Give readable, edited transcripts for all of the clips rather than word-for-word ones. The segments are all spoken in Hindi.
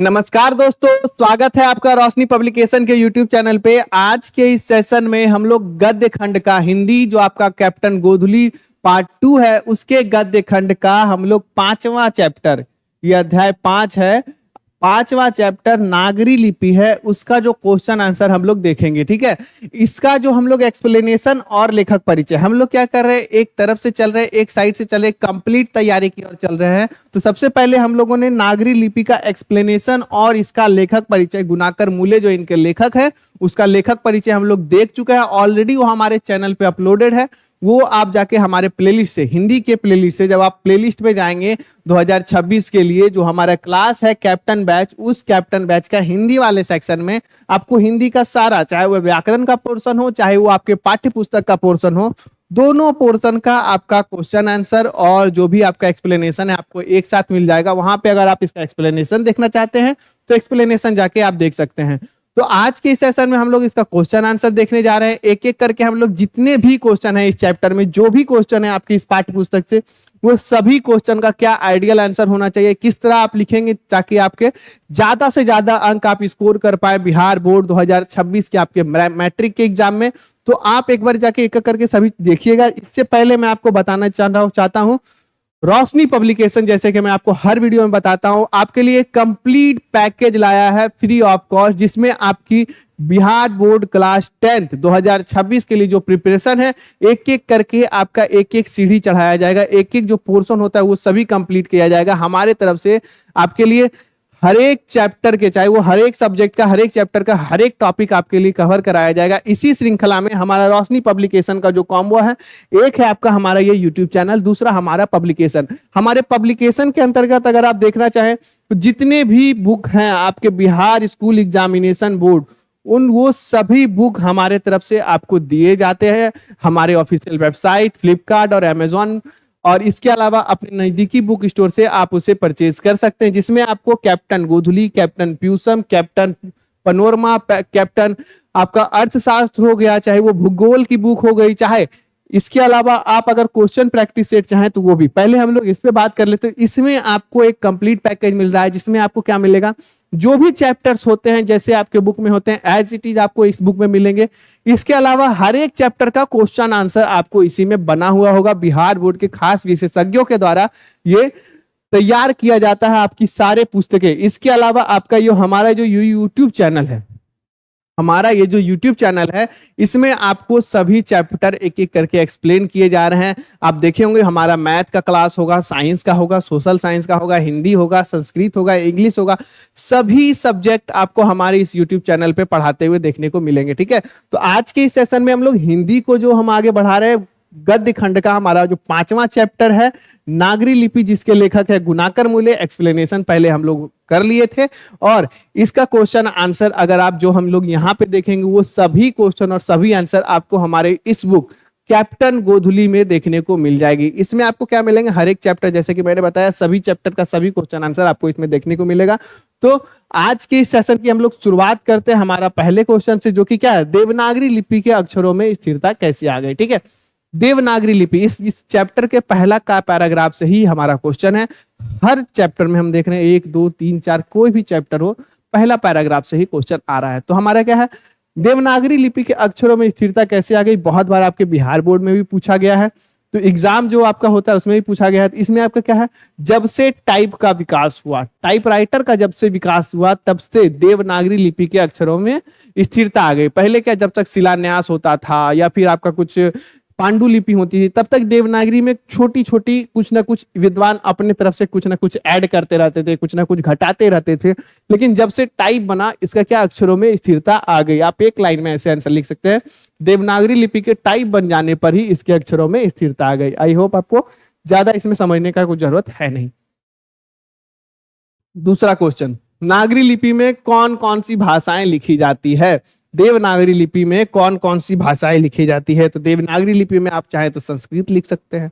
नमस्कार दोस्तों, स्वागत है आपका रोशनी पब्लिकेशन के यूट्यूब चैनल पे। आज के इस सेशन में हम लोग गद्य खंड का हिंदी जो आपका कैप्टन गोधुली पार्ट 2 है उसके गद्य खंड का हम लोग 5वां चैप्टर, ये अध्याय 5 है, 5वां चैप्टर नागरी लिपि है, उसका जो क्वेश्चन आंसर हम लोग देखेंगे। ठीक है, इसका जो हम लोग एक्सप्लेनेशन और लेखक परिचय हम लोग क्या कर रहे हैं, एक तरफ से चल रहे हैं, एक साइड से चल रहे, कंप्लीट तैयारी की ओर चल रहे हैं। तो सबसे पहले हम लोगों ने नागरी लिपि का एक्सप्लेनेशन और इसका लेखक परिचय, गुनाकर मूले जो इनके लेखक है उसका लेखक परिचय हम लोग देख चुके हैं ऑलरेडी, वो हमारे चैनल पे अपलोडेड है। वो आप जाके हमारे प्लेलिस्ट से, हिंदी के प्लेलिस्ट से जब आप प्लेलिस्ट में जाएंगे 2026 के लिए जो हमारा क्लास है कैप्टन बैच, उस कैप्टन बैच का हिंदी वाले सेक्शन में आपको हिंदी का सारा, चाहे वो व्याकरण का पोर्शन हो चाहे वो आपके पाठ्य पुस्तक का पोर्शन हो, दोनों पोर्शन का आपका क्वेश्चन आंसर और जो भी आपका एक्सप्लेनेशन है आपको एक साथ मिल जाएगा। वहां पे अगर आप इसका एक्सप्लेनेशन देखना चाहते हैं तो एक्सप्लेनेशन जाके आप देख सकते हैं। तो आज के इस सेशन में हम लोग इसका क्वेश्चन आंसर देखने जा रहे हैं। एक एक करके हम लोग जितने भी क्वेश्चन है इस चैप्टर में, जो भी क्वेश्चन है आपकी इस पाठ्य पुस्तक से, वो सभी क्वेश्चन का क्या आइडियल आंसर होना चाहिए, किस तरह आप लिखेंगे ताकि आपके ज्यादा से ज्यादा अंक आप स्कोर कर पाए बिहार बोर्ड 2026 के आपके मैट्रिक के एग्जाम में। तो आप एक बार जाके एक एक करके सभी देखिएगा। इससे पहले मैं आपको बताना चाहता हूं रोशनी पब्लिकेशन, जैसे कि मैं आपको हर वीडियो में बताता हूं, आपके लिए कंप्लीट पैकेज लाया है फ्री ऑफ कॉस्ट, जिसमें आपकी बिहार बोर्ड क्लास 10th 2026 के लिए जो प्रिपरेशन है, एक एक करके आपका एक एक सीढ़ी चढ़ाया जाएगा, एक एक जो पोर्शन होता है वो सभी कंप्लीट किया जाएगा हमारे तरफ से आपके लिए। हर एक चैप्टर के, चाहे वो हर एक सब्जेक्ट का, हर एक चैप्टर का हर एक टॉपिक आपके लिए कवर कराया जाएगा। इसी श्रृंखला में हमारा रोशनी पब्लिकेशन का जो कॉम्बो है, एक है आपका हमारा ये यूट्यूब चैनल, दूसरा हमारा पब्लिकेशन। हमारे पब्लिकेशन के अंतर्गत अगर आप देखना चाहें तो जितने भी बुक हैं आपके बिहार स्कूल एग्जामिनेशन बोर्ड, वो सभी बुक हमारे तरफ से आपको दिए जाते हैं हमारे ऑफिशियल वेबसाइट फ्लिपकार्ट और अमेजॉन, और इसके अलावा अपने नजदीकी बुक स्टोर से आप उसे परचेज कर सकते हैं, जिसमें आपको captain गोधुली, captain प्यूसम, captain panorama, captain आपका अर्थशास्त्र हो गया, चाहे वो भूगोल की बुक हो गई, चाहे इसके अलावा आप अगर क्वेश्चन प्रैक्टिस सेट चाहें तो वो भी। पहले हम लोग इस पे बात कर लेते हैं। इसमें आपको एक कंप्लीट पैकेज मिल रहा है, जिसमें आपको क्या मिलेगा, जो भी चैप्टर्स होते हैं जैसे आपके बुक में होते हैं एज इट इज आपको इस बुक में मिलेंगे। इसके अलावा हर एक चैप्टर का क्वेश्चन आंसर आपको इसी में बना हुआ होगा, बिहार बोर्ड के खास विशेषज्ञों के द्वारा ये तैयार किया जाता है आपकी सारे पुस्तकें। इसके अलावा आपका ये हमारा जो यूट्यूब चैनल है, हमारा ये जो YouTube चैनल है, इसमें आपको सभी चैप्टर एक एक करके एक्सप्लेन किए जा रहे हैं। आप देखे होंगे हमारा मैथ का क्लास होगा, साइंस का होगा, सोशल साइंस का होगा, हिंदी होगा, संस्कृत होगा, इंग्लिश होगा, सभी सब्जेक्ट आपको हमारे इस YouTube चैनल पे पढ़ाते हुए देखने को मिलेंगे। ठीक है, तो आज के इस सेशन में हम लोग हिंदी को जो हम आगे बढ़ा रहे हैं, गद्य खंड का हमारा जो 5वां चैप्टर है नागरी लिपि, जिसके लेखक है गुनाकर मूले। एक्सप्लेनेशन पहले हम लोग कर लिए थे और इसका क्वेश्चन आंसर अगर आप जो हम लोग यहाँ पे देखेंगे, वो सभी क्वेश्चन और सभी आंसर आपको हमारे इस बुक कैप्टन गोधुली में देखने को मिल जाएगी। इसमें आपको क्या मिलेंगे, हर एक चैप्टर, जैसे कि मैंने बताया, सभी चैप्टर का सभी क्वेश्चन आंसर आपको इसमें देखने को मिलेगा। तो आज के इस सेशन की हम लोग शुरुआत करते हैं हमारा पहले क्वेश्चन से, जो कि क्या है, देवनागरी लिपि के अक्षरों में स्थिरता कैसे आ गई। ठीक है, देवनागरी लिपि इस चैप्टर के पहला का पैराग्राफ से ही हमारा क्वेश्चन है। हर चैप्टर में हम देख रहे हैं 1 2 3 4 कोई भी चैप्टर हो, पहला पैराग्राफ से ही क्वेश्चन आ रहा है। तो हमारा क्या है, देवनागरी लिपि के अक्षरों में स्थिरता कैसे आ गई। बहुत बार आपके बिहार बोर्ड में भी पूछा गया है, तो एग्जाम जो आपका होता है उसमें भी पूछा गया है। इसमें आपका क्या है, जब से टाइप का विकास हुआ, टाइपराइटर का जब से विकास हुआ, तब से देवनागरी लिपि के अक्षरों में स्थिरता आ गई। पहले क्या, जब तक शिलान्यास होता था या फिर आपका कुछ पांडुलिपि होती थी, तब तक देवनागरी में छोटी छोटी कुछ ना कुछ विद्वान अपने तरफ से कुछ ना कुछ ऐड करते रहते थे, कुछ ना कुछ घटाते रहते थे। लेकिन जब से टाइप बना, इसका क्या, अक्षरों में स्थिरता आ गई। आप एक लाइन में ऐसे आंसर लिख सकते हैं, देवनागरी लिपि के टाइप बन जाने पर ही इसके अक्षरों में स्थिरता आ गई। आई होप आपको ज्यादा इसमें समझने का कोई जरूरत है नहीं। दूसरा क्वेश्चन, नागरी लिपि में कौन कौन सी भाषाएं लिखी जाती है। देवनागरी लिपि में कौन कौन सी भाषाएं लिखी जाती है। तो देवनागरी लिपि में आप चाहे तो संस्कृत लिख सकते हैं,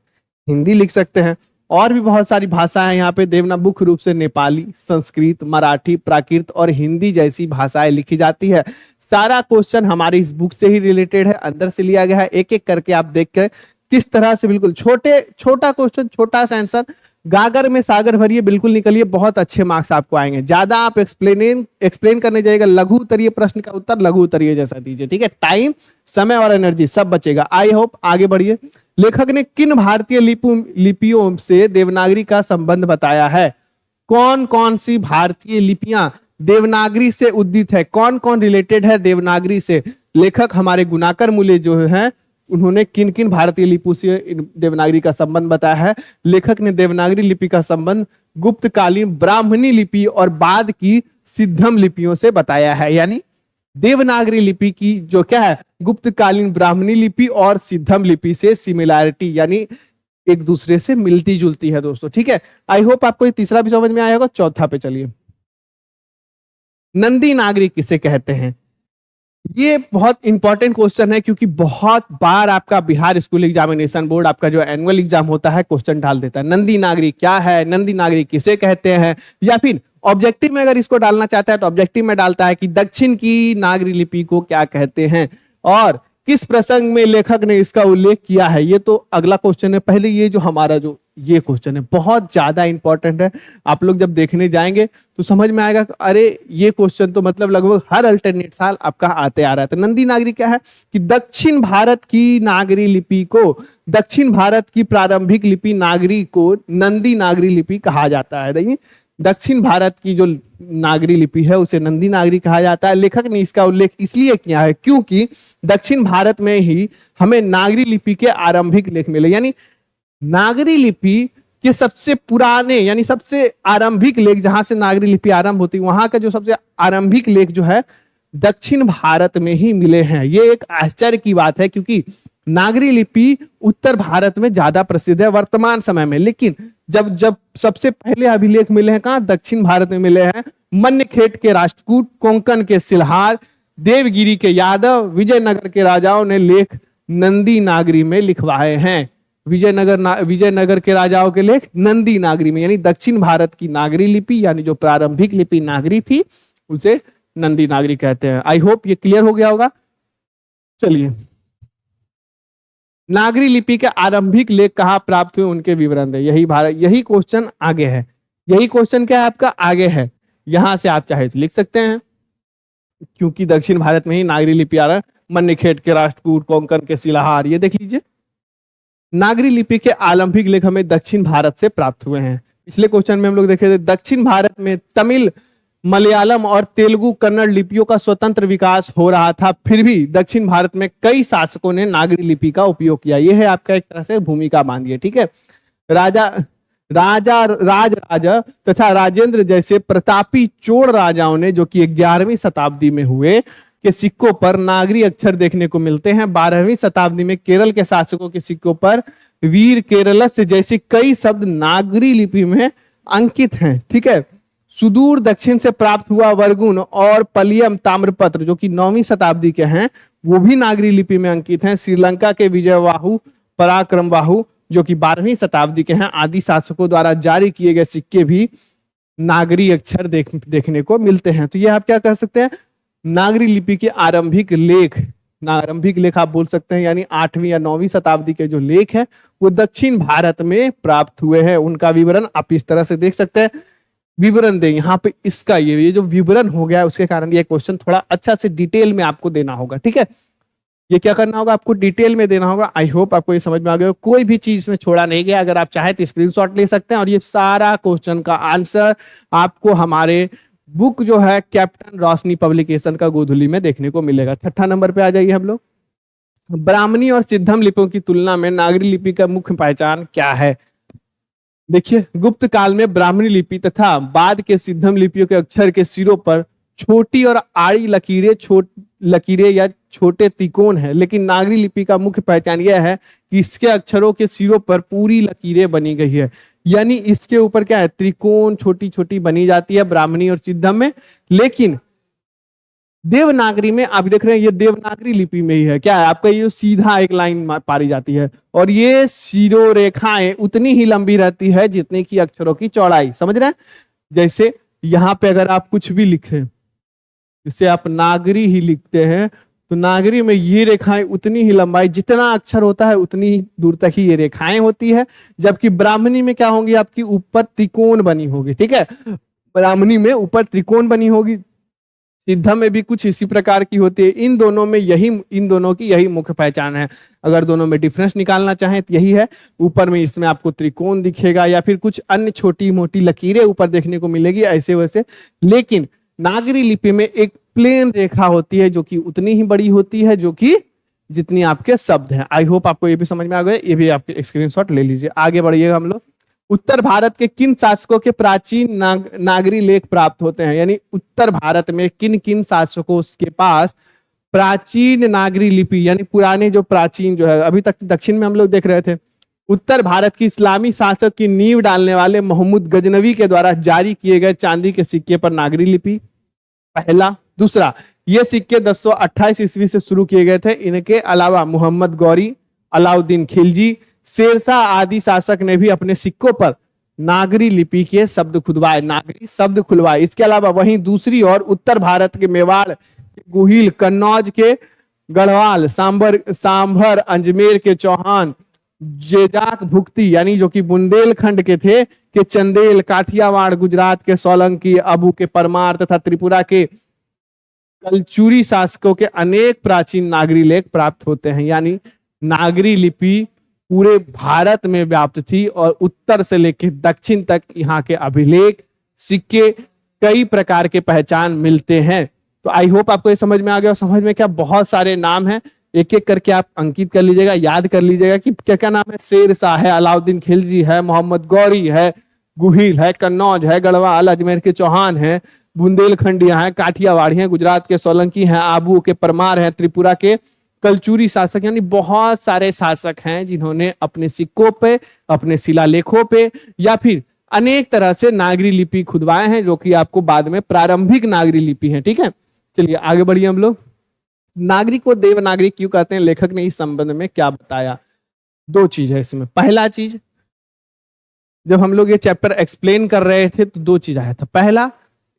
हिंदी लिख सकते हैं, और भी बहुत सारी भाषाएं यहाँ पे मुख्य रूप से नेपाली, संस्कृत, मराठी, प्राकृत और हिंदी जैसी भाषाएं लिखी जाती है। सारा क्वेश्चन हमारी इस बुक से ही रिलेटेड है, अंदर से लिया गया है। एक एक करके आप देख कर किस तरह से, बिल्कुल छोटा क्वेश्चन, छोटा सा आंसर, गागर में सागर भरिए, बिल्कुल निकलिए, बहुत अच्छे मार्क्स आपको आएंगे। ज्यादा आप एक्सप्लेन करने जाएगा, लघु उत्तरीय प्रश्न का उत्तर लघु उत्तरीय जैसा दीजिए, ठीक है। टाइम, समय और एनर्जी सब बचेगा। आई होप आगे बढ़िए। लेखक ने किन भारतीय लिपियों से देवनागरी का संबंध बताया है? कौन कौन सी भारतीय लिपियां देवनागरी से उद्दित है, कौन कौन रिलेटेड है देवनागरी से? लेखक हमारे गुणाकर मूल्य जो है, उन्होंने किन किन भारतीय लिपियों से देवनागरी का संबंध बताया है? लेखक ने देवनागरी लिपि का संबंध गुप्तकालीन ब्राह्मणी लिपि और बाद की सिद्धम लिपियों से बताया है। यानी देवनागरी लिपि की जो क्या है, गुप्तकालीन ब्राह्मणी लिपि और सिद्धम लिपि से सिमिलैरिटी, यानी एक दूसरे से मिलती जुलती है दोस्तों, ठीक है। आई होप आपको ये तीसरा भी समझ में आया होगा। चौथा पे चलिए, नंदी नागरी किसे कहते हैं? ये बहुत इंपॉर्टेंट क्वेश्चन है, क्योंकि बहुत बार आपका बिहार स्कूल एग्जामिनेशन बोर्ड आपका जो एनुअल एग्जाम होता है क्वेश्चन डाल देता है, नंदी नागरी क्या है, नंदी नागरी किसे कहते हैं, या फिर ऑब्जेक्टिव में अगर इसको डालना चाहता है तो ऑब्जेक्टिव में डालता है कि दक्षिण की नागरी लिपि को क्या कहते हैं और किस प्रसंग में लेखक ने इसका उल्लेख किया है। ये तो अगला क्वेश्चन है। पहले ये जो हमारा जो ये क्वेश्चन है बहुत ज्यादा इंपॉर्टेंट है। आप लोग जब देखने जाएंगे तो समझ में आएगा कि अरे ये क्वेश्चन तो मतलब लगभग हर अल्टरनेट साल आपका आते आ रहा है। तो नंदी नागरी क्या है कि दक्षिण भारत की नागरी लिपि को, दक्षिण भारत की प्रारंभिक लिपि नागरी को नंदी नागरी लिपि कहा जाता है। देखिए, दक्षिण भारत की जो नागरी लिपि है उसे नंदी नागरी कहा जाता है। लेखक ने इसका उल्लेख इसलिए किया है क्योंकि दक्षिण भारत में ही हमें नागरी लिपि के आरंभिक लेख मिले, यानी नागरी लिपि के सबसे पुराने यानी सबसे आरंभिक लेख जहां से नागरी लिपि आरंभ होती है, वहां का जो सबसे आरंभिक लेख जो है दक्षिण भारत में ही मिले हैं। ये एक आश्चर्य की बात है क्योंकि नागरी लिपि उत्तर भारत में ज्यादा प्रसिद्ध है वर्तमान समय में, लेकिन जब जब सबसे पहले अभिलेख मिले हैं कहां, दक्षिण भारत में मिले हैं। मन्यखेट के राष्ट्रकूट, कोंकण के सिलहार, देवगिरी के यादव, विजयनगर के राजाओं ने लेख नंदी नागरी में लिखवाए हैं। विजयनगर के राजाओं के लेख नंदी नागरी में, यानी दक्षिण भारत की नागरी लिपि यानी जो प्रारंभिक लिपि नागरी थी उसे नंदी नागरी कहते हैं। आई होप ये क्लियर हो गया होगा। चलिए, नागरी लिपि के आरंभिक लेख कहाँ प्राप्त हुए उनके विवरण दें। यही क्वेश्चन आगे है। यही क्वेश्चन क्या है आपका आगे है, यहां से आप चाहे तो लिख सकते हैं क्योंकि दक्षिण भारत में ही नागरी लिपि आ रहा है। मन्यखेट के राष्ट्रकूट, कोंकण के सिलहार, ये देख लीजिए। नागरी लिपि के आरंभिक लेख हमें दक्षिण भारत से प्राप्त हुए हैं। पिछले क्वेश्चन में हम लोग देखे थे दक्षिण भारत में तमिल, मलयालम और तेलुगु कन्नड़ लिपियों का स्वतंत्र विकास हो रहा था, फिर भी दक्षिण भारत में कई शासकों ने नागरी लिपि का उपयोग किया। यह है आपका एक तरह से भूमिका बांधिए, ठीक है। राजा तथा राजेंद्र जैसे प्रतापी चोड़ राजाओं ने, जो कि 11वीं शताब्दी में हुए, के सिक्कों पर नागरी अक्षर देखने को मिलते हैं। 12वीं शताब्दी में केरल के शासकों के सिक्कों पर वीर केरलस जैसे कई शब्द नागरी लिपि में अंकित हैं, ठीक है। सुदूर दक्षिण से प्राप्त हुआ वर्गुन और पलियम ताम्रपत्र जो कि 9वीं शताब्दी के हैं, वो भी नागरी लिपि में अंकित हैं। श्रीलंका के विजयवाहु, पराक्रमवाहु जो कि 12वीं शताब्दी के हैं, आदि शासकों द्वारा जारी किए गए सिक्के भी नागरी अक्षर देखने को मिलते हैं। तो ये आप क्या कह सकते हैं, नागरी लिपि के आरंभिक लेख आप बोल सकते हैं, यानी 8वीं या 9वीं शताब्दी के जो लेख हैं वो दक्षिण भारत में प्राप्त हुए हैं। उनका विवरण आप इस तरह से देख सकते हैं। विवरण दें यहाँ पे इसका, ये जो विवरण हो गया उसके कारण ये क्वेश्चन थोड़ा अच्छा से डिटेल में आपको देना होगा, ठीक है। ये क्या करना होगा, आपको डिटेल में देना होगा। आई होप आपको ये समझ में आ गया, कोई भी चीज में छोड़ा नहीं गया। अगर आप चाहे तो स्क्रीनशॉट ले सकते हैं और ये सारा क्वेश्चन का आंसर आपको हमारे बुक जो है कैप्टन रोशनी पब्लिकेशन का गोधुली में देखने को मिलेगा। 6ठा नंबर पे आ जाइए हम लोग। ब्राह्मणी और सिद्धम लिपियों की तुलना में नागरी लिपि का मुख्य पहचान क्या है? देखिए, गुप्त काल में ब्राह्मणी लिपि तथा बाद के सिद्धम लिपियों के अक्षर के सिरों पर छोटी और आड़ी लकीरें या छोटे तिकोन है, लेकिन नागरी लिपि का मुख्य पहचान यह है कि इसके अक्षरों के सिरों पर पूरी लकीरें बनी गई है, यानी इसके ऊपर क्या है, त्रिकोण छोटी छोटी बनी जाती है ब्राह्मणी और सिद्धम में। लेकिन देवनागरी में आप देख रहे हैं ये देवनागरी लिपि में ही है, क्या है आपका, ये सीधा एक लाइन पारी जाती है और ये शिरोरेखाएं उतनी ही लंबी रहती है जितनी की अक्षरों की चौड़ाई। समझ रहे हैं? जैसे यहाँ पे अगर आप कुछ भी लिखें, जैसे आप नागरी ही लिखते हैं तो नागरी में ये रेखाएं उतनी ही लंबाई, जितना अक्षर होता है उतनी ही दूर तक ही ये रेखाएं होती है। जबकि ब्राह्मणी में क्या होंगी, आपकी ऊपर त्रिकोण बनी होगी, ठीक है, ब्राह्मणी में ऊपर त्रिकोण बनी होगी। सिद्धा में भी कुछ इसी प्रकार की होती है। इन दोनों की यही मुख्य पहचान है। अगर दोनों में डिफरेंस निकालना चाहें तो यही है। ऊपर में इसमें आपको त्रिकोण दिखेगा या फिर कुछ अन्य छोटी मोटी लकीरें ऊपर देखने को मिलेगी, ऐसे वैसे। लेकिन नागरी लिपि में एक प्लेन रेखा होती है जो कि उतनी ही बड़ी होती है जो कि जितनी आपके शब्द हैं। आई होप आपको ये भी समझ में आ गया। ये भी आपके स्क्रीनशॉट ले लीजिए। आगे बढ़िएगा हम लोग। उत्तर भारत के किन शासकों के प्राचीन नागरी लेख प्राप्त होते हैं, यानी उत्तर भारत में किन किन शासकों के पास प्राचीन नागरी लिपि, यानी पुराने जो प्राचीन जो है, अभी तक दक्षिण में हम लोग देख रहे थे। उत्तर भारत की इस्लामी शासक की नींव डालने वाले मोहम्मद गजनवी के द्वारा जारी किए गए चांदी के सिक्के पर नागरी लिपि, पहला। दूसरा, ये सिक्के 1028 ईस्वी से शुरू किए गए थे। इनके अलावा मोहम्मद गौरी, अलाउद्दीन खिलजी, शेरशाह आदि शासक ने भी अपने सिक्कों पर नागरी लिपि के शब्द खुदवाए, नागरी शब्द खुलवाए। इसके अलावा वहीं दूसरी ओर उत्तर भारत के मेवाड़, गुहिल, कन्नौज के गढ़वाल, सांभर, अजमेर के चौहान, जेजाक भुक्ति यानी जो कि बुंदेलखंड के थे, के चंदेल, काठियावाड़, गुजरात के सोलंकी, अबू के परमार तथा त्रिपुरा के कलचुरी शासकों के अनेक प्राचीन नागरी लेख प्राप्त होते हैं। यानी नागरी लिपि पूरे भारत में व्याप्त थी और उत्तर से लेकर दक्षिण तक यहाँ के अभिलेख, सिक्के, कई प्रकार के पहचान मिलते हैं। तो आई होप आपको ये समझ में आ गया। और समझ में क्या, बहुत सारे नाम हैं, एक एक करके आप अंकित कर लीजिएगा, याद कर लीजिएगा कि क्या क्या नाम है। शेरशाह है, अलाउद्दीन खिलजी है, मोहम्मद गौरी है, गुहिल है, कन्नौज है, गढ़वाल, अजमेर के चौहान है, बुंदेलखंडिया है, काठियावाड़ी है, गुजरात के सोलंकी हैं, आबू के परमार हैं, त्रिपुरा के कलचुरी शासक, यानी बहुत सारे शासक हैं जिन्होंने अपने सिक्कों पे, अपने शिलालेखों पे या फिर अनेक तरह से नागरी लिपि खुदवाए हैं, जो कि आपको बाद में प्रारंभिक नागरी लिपि है। ठीक है, चलिए आगे बढ़िए हम लोग। नागरी को देवनागरी क्यों कहते हैं, लेखक ने इस संबंध में क्या बताया। दो चीज है इसमें। पहला चीज, जब हम लोग ये चैप्टर एक्सप्लेन कर रहे थे तो दो चीज आया था। पहला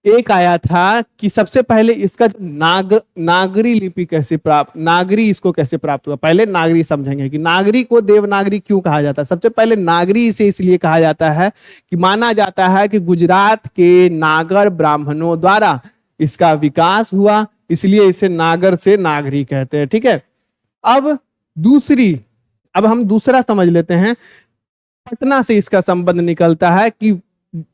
एक आया था कि सबसे पहले इसका नागरी लिपि कैसे प्राप्त, नागरी इसको कैसे प्राप्त हुआ। पहले नागरी समझेंगे कि नागरी को देवनागरी क्यों कहा जाता है। सबसे पहले नागरी इसे इसलिए कहा जाता है कि माना जाता है कि गुजरात के नागर ब्राह्मणों द्वारा इसका विकास हुआ, इसलिए इसे नागर से नागरी कहते हैं। ठीक है, अब हम दूसरा समझ लेते हैं। पटना से इसका संबंध निकलता है कि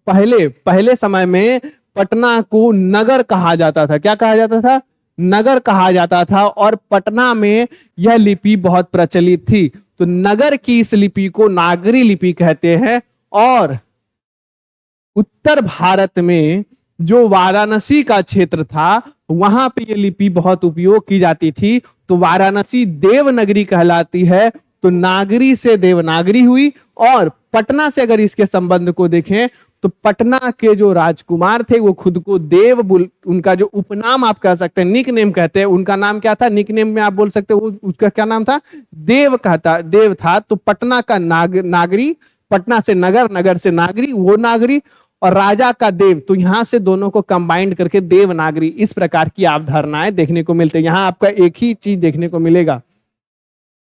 पहले समय में पटना को नगर कहा जाता था। क्या कहा जाता था, नगर कहा जाता था, और पटना में यह लिपि बहुत प्रचलित थी। तो नगर की इस लिपि को नागरी लिपि कहते हैं। और उत्तर भारत में जो वाराणसी का क्षेत्र था, वहां पे ये लिपि बहुत उपयोग की जाती थी, तो वाराणसी देवनगरी कहलाती है। तो नागरी से देवनागरी हुई। और पटना से अगर इसके संबंध को देखें तो पटना के जो राजकुमार थे वो खुद को उनका जो उपनाम आप कह सकते हैं, निक नेम कहते हैं, उनका नाम क्या था, निक नेम में आप बोल सकते हो उसका क्या नाम था, देव था। तो पटना का नागरी, पटना से नगर, नगर से नागरी, वो नागरी, और राजा का देव, तो यहां से दोनों को कंबाइंड करके देवनागरी, इस प्रकार की अवधारणाएं देखने को मिलते हैं। यहां आपका एक ही चीज देखने को मिलेगा।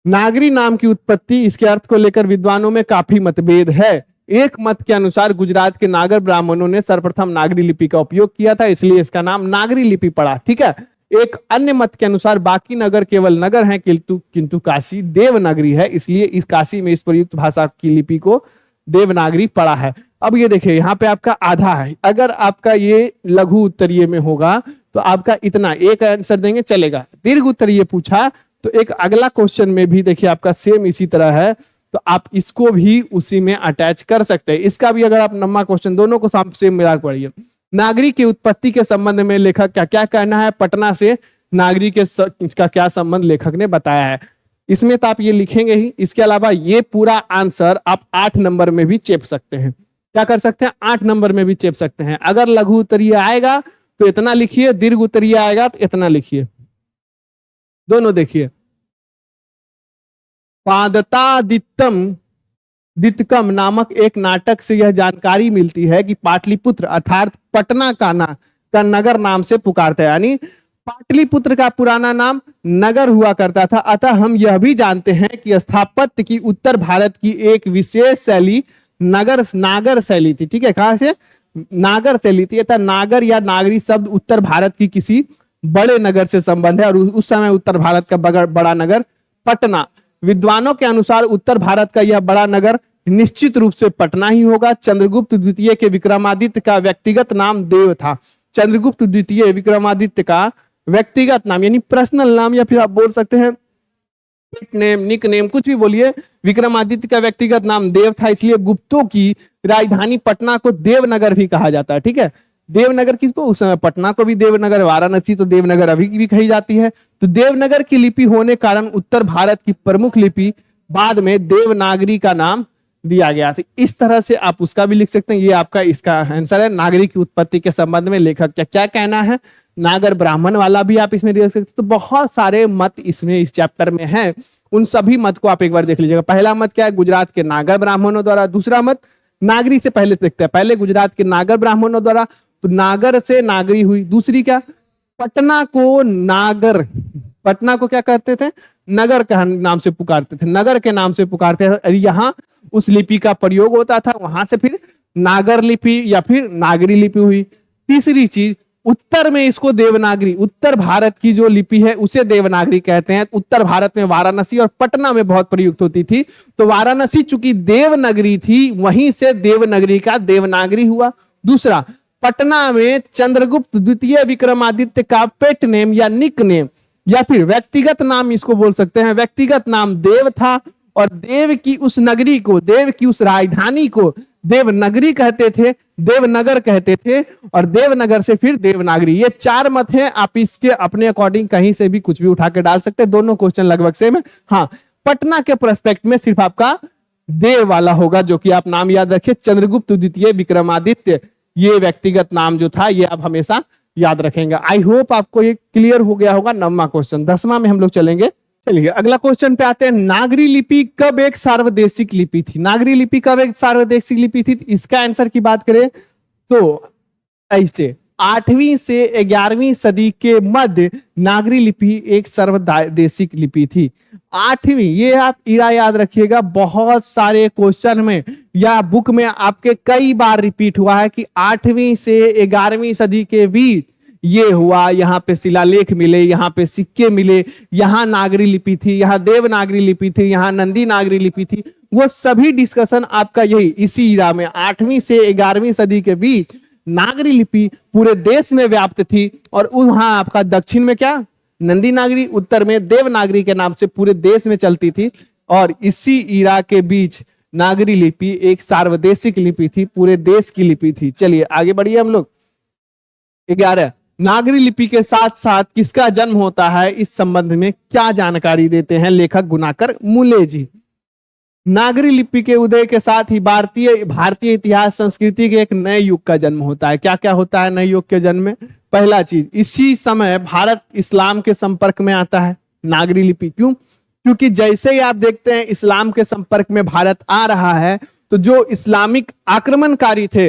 नागरी नाम की उत्पत्ति, इसके अर्थ को लेकर विद्वानों में काफी मतभेद है। एक मत के अनुसार गुजरात के नागर ब्राह्मणों ने सर्वप्रथम नागरी लिपि का उपयोग किया था, इसलिए इसका नाम नागरी लिपि पड़ा। ठीक है, एक अन्य मत के अनुसार बाकी नगर केवल नगर हैं, किंतु काशी देवनागरी है, इसलिए इस काशी में इस प्रयुक्त भाषा की लिपि को देवनागरी पड़ा है। अब ये देखिए, यहाँ पे आपका आधा है। अगर आपका ये लघु उत्तरीय में होगा तो आपका इतना एक आंसर देंगे चलेगा। दीर्घ उत्तरीय पूछा तो एक अगला क्वेश्चन में भी देखिए आपका सेम इसी तरह है, तो आप इसको भी उसी में अटैच कर सकते हैं। इसका भी अगर आप लंबा क्वेश्चन, दोनों को सेम मिला पढ़िए। नागरी की उत्पत्ति के संबंध में लेखक क्या क्या कहना है, पटना से नागरी का क्या संबंध लेखक ने बताया है, इसमें तो आप ये लिखेंगे ही। इसके अलावा ये पूरा आंसर आप 8 नंबर में भी चेप सकते हैं। क्या कर सकते हैं, 8 नंबर में भी चेप सकते हैं। अगर लघु उत्तरीय आएगा तो इतना लिखिए, दीर्घ उत्तरीय आएगा तो इतना लिखिए, दोनों देखिए। दित्कम नामक एक नाटक से यह जानकारी मिलती है कि पाटलिपुत्र अर्थात पटना का नगर नाम से पुकारते हैं। यानी पाटलिपुत्र का पुराना नाम नगर हुआ करता था। अतः हम यह भी जानते हैं कि स्थापत्य की उत्तर भारत की एक विशेष शैली नागर शैली थी। ठीक है, कहां से? नागर शैली थी। अतः नागर या नागरी शब्द उत्तर भारत की किसी बड़े नगर से संबंध है, और उस समय उत्तर भारत का बड़ा नगर पटना। विद्वानों के अनुसार उत्तर भारत का यह बड़ा नगर निश्चित रूप से पटना ही होगा। चंद्रगुप्त द्वितीय के विक्रमादित्य का व्यक्तिगत नाम देव था। चंद्रगुप्त द्वितीय विक्रमादित्य का व्यक्तिगत नाम यानी पर्सनल नाम, या फिर आप बोल सकते हैं नेम, निक नेम, कुछ भी बोलिए, विक्रमादित्य का व्यक्तिगत नाम देव था। इसलिए गुप्तों की राजधानी पटना को देवनगर भी कहा जाता है। ठीक है, देवनगर किसको? उस समय पटना को भी देवनगर, वाराणसी तो देवनगर अभी भी कही जाती है। तो देवनगर की लिपि होने कारण उत्तर भारत की प्रमुख लिपि बाद में देवनागरी का नाम दिया गया था। इस तरह से आप उसका भी लिख सकते हैं। ये आपका इसका आंसर है। नागरी की उत्पत्ति के संबंध में लेखक क्या क्या कहना है, नागर ब्राह्मण वाला भी आप इसमें देख सकते हैं। तो बहुत सारे मत इसमें इस चैप्टर में हैं। उन सभी मत को आप एक बार देख लीजिएगा। पहला मत क्या है? गुजरात के नागर ब्राह्मणों द्वारा। दूसरा मत नागरी से पहले देखते हैं। पहले गुजरात के नागर ब्राह्मणों द्वारा, तो नागर से नागरी हुई। दूसरी क्या? पटना को नागर, पटना को क्या कहते थे? नगर के नाम से पुकारते थे, नगर के नाम से पुकारते थे। यहाँ उस लिपि का प्रयोग होता था, वहां से फिर नागर लिपि या फिर नागरी लिपि हुई। तीसरी चीज, उत्तर में इसको देवनागरी, उत्तर भारत की जो लिपि है उसे देवनागरी कहते हैं। उत्तर भारत में वाराणसी और पटना में बहुत प्रयुक्त होती थी। तो वाराणसी चूंकि देवनगरी थी, वहीं से देवनगरी का देवनागरी हुआ। दूसरा, पटना में चंद्रगुप्त द्वितीय विक्रमादित्य का पेट नेम या निक नेम या फिर व्यक्तिगत नाम इसको बोल सकते हैं, व्यक्तिगत नाम देव था। और देव की उस नगरी को, देव की उस राजधानी को देवनगरी कहते थे, देवनगर कहते थे, और देवनगर से फिर देवनागरी। ये चार मत हैं। आप इसके अपने अकॉर्डिंग कहीं से भी कुछ भी उठा के डाल सकते हैं। दोनों क्वेश्चन लगभग सेम है। हाँ, पटना के प्रोस्पेक्ट में सिर्फ आपका देव वाला होगा, जो कि आप नाम याद रखिए, चंद्रगुप्त द्वितीय विक्रमादित्य। ये व्यक्तिगत नाम जो था ये आप हमेशा याद रखेंगे। आई होप आपको ये क्लियर हो गया होगा। 9वां क्वेश्चन, 10वां में हम लोग चलेंगे। चलिए अगला क्वेश्चन पे आते हैं। नागरी लिपि कब एक सार्वदेशिक लिपि थी? नागरी लिपि कब एक सार्वदेशिक लिपि थी? इसका आंसर की बात करें तो ऐसे 8वीं से 11वीं सदी के मध्य नागरी लिपि एक सर्वदेशिक लिपि थी। 8वीं, ये आप इरा याद रखिएगा। बहुत सारे क्वेश्चन में या बुक में आपके कई बार रिपीट हुआ है कि 8वीं से 11वीं सदी के बीच ये हुआ, यहाँ पे शिलालेख मिले, यहाँ पे सिक्के मिले, यहाँ नागरी लिपि थी, यहाँ देवनागरी लिपि थी, यहाँ नंदी नागरी लिपि थी। वो सभी डिस्कशन आपका यही इसी इरा में 8वीं से 11वीं सदी के बीच नागरी लिपि पूरे देश में व्याप्त थी। और वहां आपका दक्षिण में क्या? नंदी नागरी, उत्तर में देवनागरी के नाम से पूरे देश में चलती थी। और इसी इरा के बीच नागरी लिपि एक सार्वदेशिक लिपि थी, पूरे देश की लिपि थी। चलिए आगे बढ़िए हम लोग। 11, नागरी लिपि के साथ साथ किसका जन्म होता है, इस संबंध में क्या जानकारी देते हैं लेखक गुणाकर मूले जी। नागरी लिपि के उदय के साथ ही भारतीय इतिहास संस्कृति के एक नए युग का जन्म होता है। क्या क्या होता है नए युग के जन्म में? पहला चीज, इसी समय भारत इस्लाम के संपर्क में आता है। नागरी लिपि क्यों? क्योंकि जैसे ही आप देखते हैं इस्लाम के संपर्क में भारत आ रहा है, तो जो इस्लामिक आक्रमणकारी थे,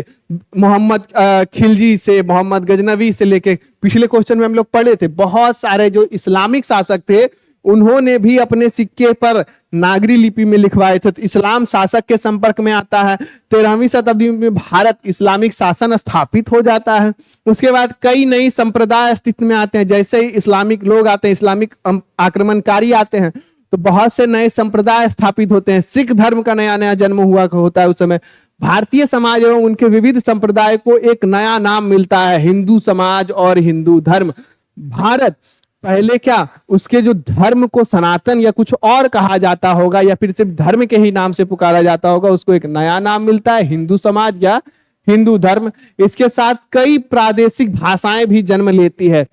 मोहम्मद खिलजी से, मोहम्मद गजनवी से लेके, पिछले क्वेश्चन में हम लोग पढ़े थे, बहुत सारे जो इस्लामिक शासक थे उन्होंने भी अपने सिक्के पर नागरी लिपि में लिखवाए थे। तो इस्लाम शासक के संपर्क में आता है। 13वीं शताब्दी में भारत इस्लामिक शासन स्थापित हो जाता है। उसके बाद कई नई संप्रदाय अस्तित्व में आते हैं। जैसे ही इस्लामिक लोग आते हैं, इस्लामिक आक्रमणकारी आते हैं, तो बहुत से नए संप्रदाय स्थापित होते हैं। सिख धर्म का नया नया जन्म हुआ होता है। उस समय भारतीय समाज एवं उनके विविध संप्रदाय को एक नया नाम मिलता है, हिंदू समाज और हिंदू धर्म। भारत पहले क्या, उसके जो धर्म को सनातन या कुछ और कहा जाता होगा, या फिर सिर्फ धर्म के ही नाम से पुकारा जाता होगा, उसको एक नया नाम मिलता है, हिंदू समाज या हिंदू धर्म। इसके साथ कई प्रादेशिक भाषाएं भी जन्म लेती है।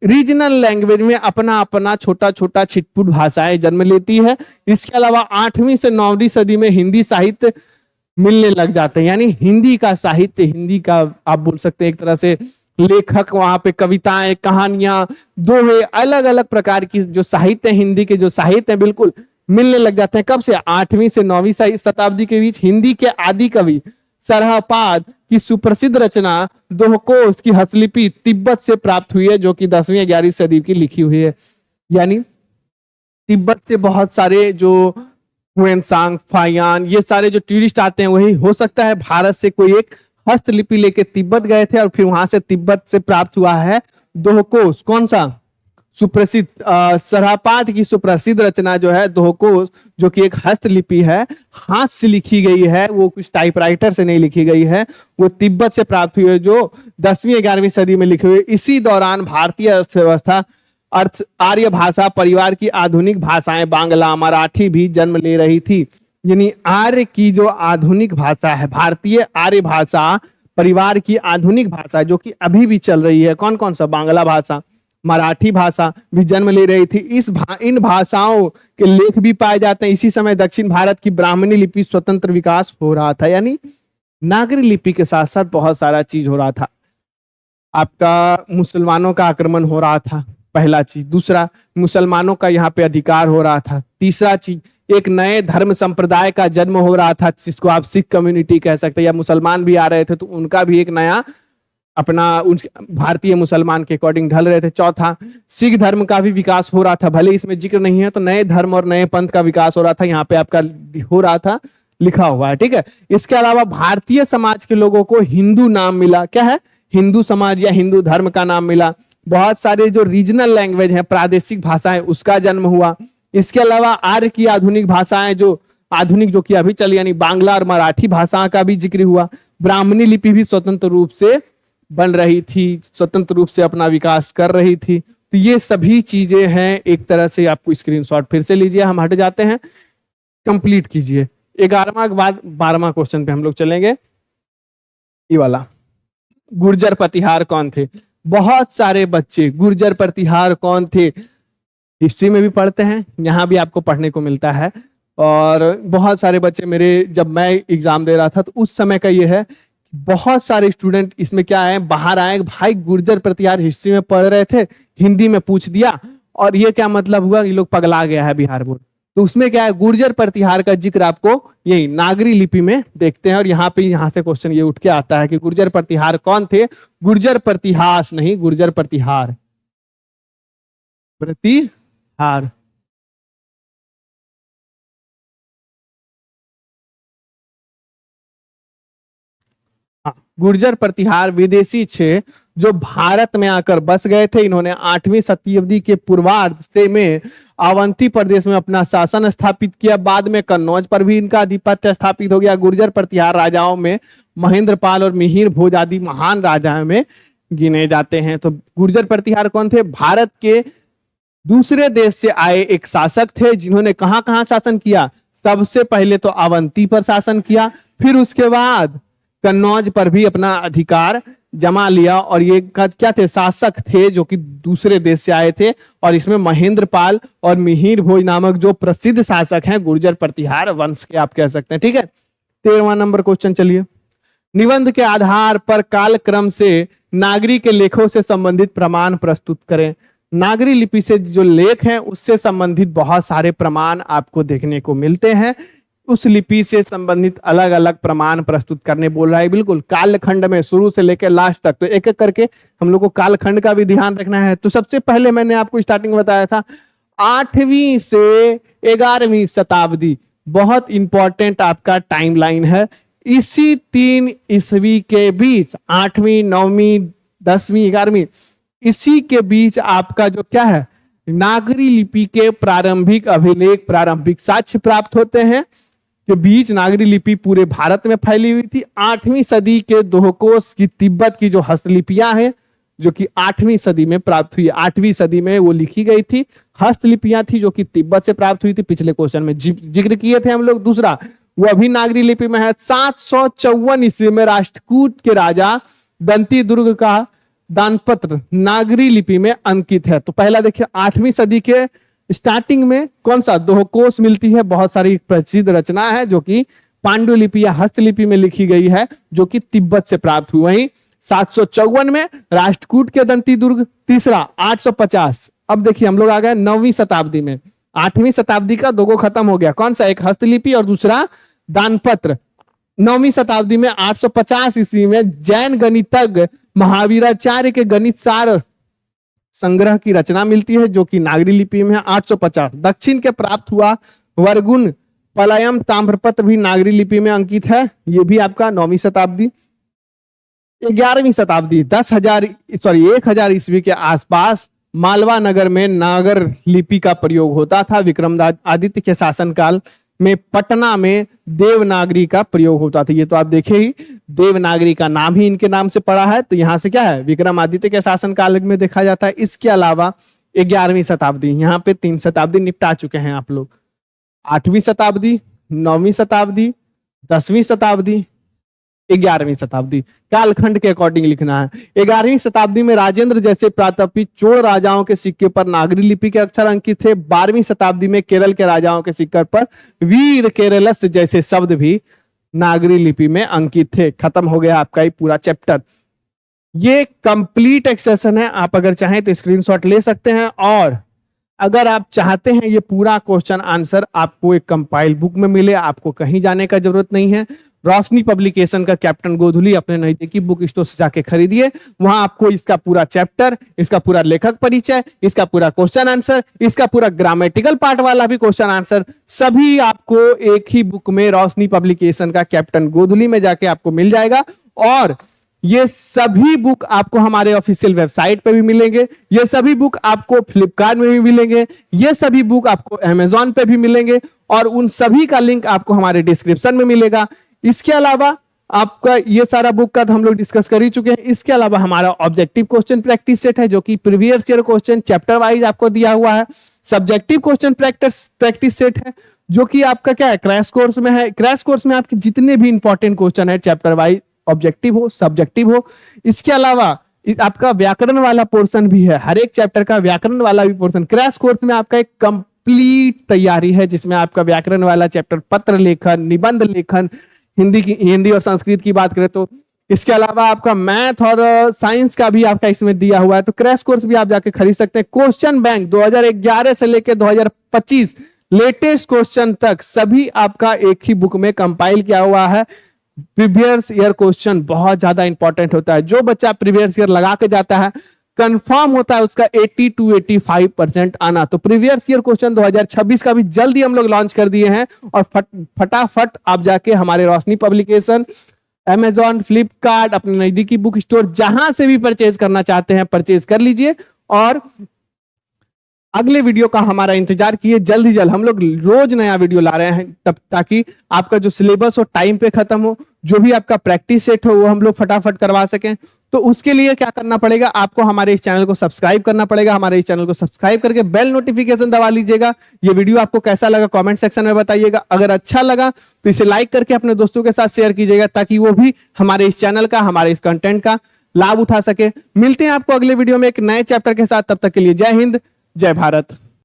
रीजनल लैंग्वेज में अपना अपना छोटा छोटा छिटपुट भाषाएं जन्म लेती है। इसके अलावा 8वीं से 9वीं सदी में हिंदी साहित्य मिलने लग जाते हैं। यानी हिंदी का साहित्य, हिंदी का आप बोल सकते हैं एक तरह से लेखक, वहां पे कविताएं, कहानियां, दोहे, अलग अलग प्रकार की जो साहित्य, हिंदी के जो साहित्य है बिल्कुल मिलने लग जाते हैं। कब से? 8वीं से 9वीं शताब्दी के बीच हिंदी के आदि कवि सरहपाद, की सुप्रसिद्ध रचना दोहकोस की हस्तलिपि तिब्बत से प्राप्त हुई है, जो कि 10वीं 11वीं सदी की लिखी हुई है। यानी तिब्बत से बहुत सारे जो हुएनसांग, फायान, ये सारे जो टूरिस्ट आते हैं, वही हो सकता है भारत से कोई एक हस्तलिपि लेके तिब्बत गए थे और फिर वहां से तिब्बत से प्राप्त हुआ है दोहकोस। कौन सा? सुप्रसिद्ध सरहापाद की सुप्रसिद्ध रचना जो है दोहकोस, जो कि एक हस्तलिपि है, हाथ से लिखी गई है, वो कुछ टाइपराइटर से नहीं लिखी गई है, वो तिब्बत से प्राप्त हुई है, जो 10वीं 11वीं सदी में लिखी हुई है। इसी दौरान भारतीय अर्थव्यवस्था, अर्थ, आर्य भाषा परिवार की आधुनिक भाषाएं बांग्ला, मराठी भी जन्म ले रही थी। यानी आर्य की जो आधुनिक भाषा है, भारतीय आर्य भाषा परिवार की आधुनिक भाषा, जो कि अभी भी चल रही है, कौन कौन सा? बांग्ला भाषा, मराठी भाषा भी जन्म ले रही थी। इन भाषाओं के लेख भी पाए जाते हैं। इसी समय दक्षिण भारत की ब्राह्मणी लिपि स्वतंत्र विकास हो रहा था। यानी नागरी लिपि के साथ साथ बहुत सारा चीज हो रहा था। आपका मुसलमानों का आक्रमण हो रहा था, पहला चीज। दूसरा, मुसलमानों का यहाँ पे अधिकार हो रहा था। तीसरा चीज, एक नए धर्म संप्रदाय का जन्म हो रहा था, जिसको आप सिख कम्युनिटी कह सकते हैं, या मुसलमान भी आ रहे थे तो उनका भी एक नया अपना भारतीय मुसलमान के अकॉर्डिंग ढल रहे थे। चौथा, सिख धर्म का भी विकास हो रहा था, भले इसमें जिक्र नहीं है, तो नए धर्म और नए पंथ का विकास हो रहा था, यहाँ पे आपका हो रहा था, लिखा हुआ है, ठीक है। इसके अलावा भारतीय समाज के लोगों को हिंदू नाम मिला। क्या है? हिंदू समाज या हिंदू धर्म का नाम मिला। बहुत सारे जो रीजनल लैंग्वेज है, प्रादेशिक भाषाएं, उसका जन्म हुआ। इसके अलावा आर्य की आधुनिक भाषाएं, जो आधुनिक जो कि अभी चली, यानी बांग्ला और मराठी भाषा का भी जिक्र हुआ। ब्राह्मणी लिपि भी स्वतंत्र रूप से बन रही थी, स्वतंत्र रूप से अपना विकास कर रही थी। तो ये सभी चीजें हैं। एक तरह से आपको स्क्रीनशॉट फिर से लीजिए, हम हट जाते हैं, कंप्लीट कीजिए। 11वां के बाद 12वां क्वेश्चन पे हम लोग चलेंगे। ये वाला, गुर्जर प्रतिहार कौन थे? बहुत सारे बच्चे गुर्जर प्रतिहार कौन थे हिस्ट्री में भी पढ़ते हैं, यहाँ भी आपको पढ़ने को मिलता है। और बहुत सारे बच्चे मेरे, जब मैं एग्जाम दे रहा था तो उस समय का ये है, बहुत सारे स्टूडेंट इसमें क्या है, बाहर आए, भाई गुर्जर प्रतिहार हिस्ट्री में पढ़ रहे थे, हिंदी में पूछ दिया, और ये क्या मतलब हुआ, ये लोग पगला गया है बिहार बोर्ड। तो उसमें क्या है, गुर्जर प्रतिहार का जिक्र आपको यही नागरी लिपि में देखते हैं। और यहाँ पे, यहाँ से क्वेश्चन ये उठ के आता है कि गुर्जर प्रतिहार कौन थे? गुर्जर प्रतिहास नहीं, गुर्जर प्रतिहार, प्रतिहार। गुर्जर प्रतिहार विदेशी थे जो भारत में आकर बस गए थे। इन्होंने 8वीं शताब्दी के पूर्वार्ध से में अवंती प्रदेश में अपना शासन स्थापित किया। बाद में कन्नौज पर भी इनका आधिपत्य स्थापित हो गया। गुर्जर प्रतिहार राजाओं में महेंद्रपाल और मिहिर भोज आदि महान राजाओं में गिने जाते हैं। तो गुर्जर प्रतिहार कौन थे? भारत के दूसरे देश से आए एक शासक थे, जिन्होंने कहां कहां शासन किया? सबसे पहले तो अवंती पर शासन किया, फिर उसके बाद कन्नौज पर भी अपना अधिकार जमा लिया। और ये क्या थे? शासक थे जो कि दूसरे देश से आए थे। और इसमें महेंद्रपाल और मिहिर भोज नामक जो प्रसिद्ध शासक हैं, गुर्जर प्रतिहार वंश के आप कह सकते हैं, ठीक है। 13वां नंबर क्वेश्चन चलिए। निबंध के आधार पर कालक्रम से नागरी के लेखों से संबंधित प्रमाण प्रस्तुत करें। नागरी लिपि से जो लेख हैं उससे संबंधित बहुत सारे प्रमाण आपको देखने को मिलते हैं। उस लिपि से संबंधित अलग अलग प्रमाण प्रस्तुत करने बोल रहा है। बिल्कुल कालखंड में शुरू से लेकर लास्ट तक, तो एक एक करके हम लोग को कालखंड का भी ध्यान रखना है। तो सबसे पहले मैंने आपको स्टार्टिंग में बताया था 8वीं से 11वीं शताब्दी बहुत इंपॉर्टेंट आपका टाइमलाइन है। इसी 3 ईस्वी के बीच 8वीं 9वीं 10वीं 11वीं, इसी के बीच आपका जो क्या है, नागरी लिपि के प्रारंभिक अभिलेख, प्रारंभिक साक्ष्य प्राप्त होते हैं। के बीच नागरी लिपि पूरे भारत में फैली हुई थी। 8वीं सदी के दोहकोस की तिब्बत की जो हस्तलिपियां हैं, जो कि 8वीं सदी में प्राप्त हुई, 8वीं सदी में वो लिखी गई थी, हस्तलिपियां थी जो कि तिब्बत से प्राप्त हुई थी। पिछले क्वेश्चन में जिक्र किए थे हम लोग। दूसरा, वो अभी नागरी लिपि में है। 754 ईस्वी में राष्ट्रकूट के राजा दंती दुर्ग का दानपत्र नागरी लिपि में अंकित है। तो पहला देखिए, 8वीं सदी के स्टार्टिंग में कौन सा दोहकोस मिलती है, बहुत सारी प्रसिद्ध रचना है जो कि पांडुलिपि या हस्तलिपि में लिखी गई है, जो कि तिब्बत से प्राप्त हुई। वहीं 754 में राष्ट्रकूट के दंती दुर्ग। तीसरा 850, अब देखिए हम लोग आ गए 9वीं शताब्दी में। 8वीं शताब्दी का दोगो खत्म हो गया, कौन सा? एक हस्तलिपि और दूसरा दानपत्र। 9वीं शताब्दी में 850 ईस्वी में जैन गणितज्ञ महावीराचार्य के गणित सार संग्रह की रचना मिलती है जो कि नागरी लिपि में है। 850 दक्षिण के प्राप्त हुआ वर्गुण पलायम ताम्रपत्र भी नागरी लिपि में अंकित है, ये भी आपका 9वीं शताब्दी। 11वीं शताब्दी 1000 ईस्वी के आसपास मालवा नगर में नागर लिपि का प्रयोग होता था। विक्रमादित्य के शासनकाल में पटना में देवनागरी का प्रयोग होता था। ये तो आप देखे ही, देवनागरी का नाम ही इनके नाम से पड़ा है, तो यहां से क्या है, विक्रमादित्य के शासनकाल में देखा जाता है। इसके अलावा 11वीं शताब्दी, यहाँ पे 3 शताब्दी निपटा चुके हैं आप लोग। 8वीं शताब्दी, 9वीं शताब्दी, 10वीं शताब्दी, 11वीं शताब्दी, कालखंड के अकॉर्डिंग लिखना है। 11वीं शताब्दी में राजेंद्र जैसे प्रतापी चोल राजाओं के सिक्के पर नागरी लिपि के अक्षर अंकित थे। 12वीं शताब्दी में केरल के राजाओं के सिक्के पर वीर केरलस जैसे शब्द भी नागरी लिपि में अंकित थे। खत्म हो गया आपका ये पूरा चैप्टर। ये कंप्लीट एक सेशन है, आप अगर चाहें तो स्क्रीनशॉट ले सकते हैं, और अगर आप चाहते हैं ये पूरा क्वेश्चन आंसर आपको एक कंपाइल बुक में मिले, आपको कहीं जाने का जरूरत नहीं है। रोशनी पब्लिकेशन का कैप्टन गोधुली अपने नजदीकी बुक स्टोर से जाके खरीदिए, वहां आपको इसका पूरा चैप्टर, इसका पूरा लेखक परिचय, इसका पूरा क्वेश्चन आंसर, इसका पूरा ग्रामेटिकल पार्ट वाला भी क्वेश्चन आंसर, सभी आपको एक ही बुक में रोशनी पब्लिकेशन का कैप्टन गोधुली में जाके आपको मिल जाएगा। और ये सभी बुक आपको हमारे ऑफिशियल वेबसाइट पे भी मिलेंगे, ये सभी बुक आपको फ्लिपकार्ट में भी मिलेंगे, ये सभी बुक आपको अमेजॉन पे भी मिलेंगे, और उन सभी का लिंक आपको हमारे डिस्क्रिप्शन में मिलेगा। इसके अलावा आपका ये सारा बुक का हम लोग डिस्कस कर ही चुके हैं। इसके अलावा हमारा ऑब्जेक्टिव क्वेश्चन प्रैक्टिस सेट है जो कि previous year question chapter wise आपको दिया हुआ है। सब्जेक्टिव क्वेश्चन प्रैक्टिस सेट है जो कि आपका क्या है, क्रैश कोर्स में है। क्रैश कोर्स में आपके जितने भी इंपॉर्टेंट क्वेश्चन है चैप्टर वाइज, ऑब्जेक्टिव हो सब्जेक्टिव हो। इसके अलावा आपका व्याकरण वाला पोर्शन भी है, हर एक चैप्टर का व्याकरण वाला भी पोर्शन क्रैश कोर्स में आपका एक कंप्लीट तैयारी है, जिसमें आपका व्याकरण वाला चैप्टर, पत्र लेखन, निबंध लेखन, हिंदी और संस्कृत की बात करें तो। इसके अलावा आपका मैथ और साइंस का भी आपका इसमें दिया हुआ है, तो क्रैश कोर्स भी आप जाके खरीद सकते हैं। क्वेश्चन बैंक 2011 से लेकर 2025 लेटेस्ट क्वेश्चन तक सभी आपका एक ही बुक में कंपाइल किया हुआ है। प्रीवियस ईयर क्वेश्चन बहुत ज्यादा इंपॉर्टेंट होता है, जो बच्चा प्रीवियस ईयर लगा के जाता है कंफर्म होता है उसका 80 to 85% आना। तो प्रीवियस ईयर क्वेश्चन 2026 का भी जल्दी हम लोग लॉन्च कर दिए हैं, और फटाफट आप जाके हमारे रोशनी पब्लिकेशन, अमेजॉन, फ्लिपकार्ट, अपने नजदीकी बुक स्टोर जहां से भी परचेज करना चाहते हैं परचेज कर लीजिए। और अगले वीडियो का हमारा इंतजार किए, जल्द ही जल्द हम लोग रोज नया वीडियो ला रहे हैं, तब ताकि आपका जो सिलेबस हो टाइम पे खत्म हो, जो भी आपका प्रैक्टिस सेट हो वो हम लोग फटाफट करवा सकें। तो उसके लिए क्या करना पड़ेगा, आपको हमारे इस चैनल को सब्सक्राइब करना पड़ेगा। हमारे इस चैनल को सब्सक्राइब करके बेल नोटिफिकेशन दबा लीजिएगा। ये वीडियो आपको कैसा लगा कमेंट सेक्शन में बताइएगा। अगर अच्छा लगा तो इसे लाइक करके अपने दोस्तों के साथ शेयर कीजिएगा, ताकि वो भी हमारे इस चैनल का, हमारे इस कंटेंट का लाभ उठा सके। मिलते हैं आपको अगले वीडियो में एक नए चैप्टर के साथ, तब तक के लिए जय हिंद, जय भारत।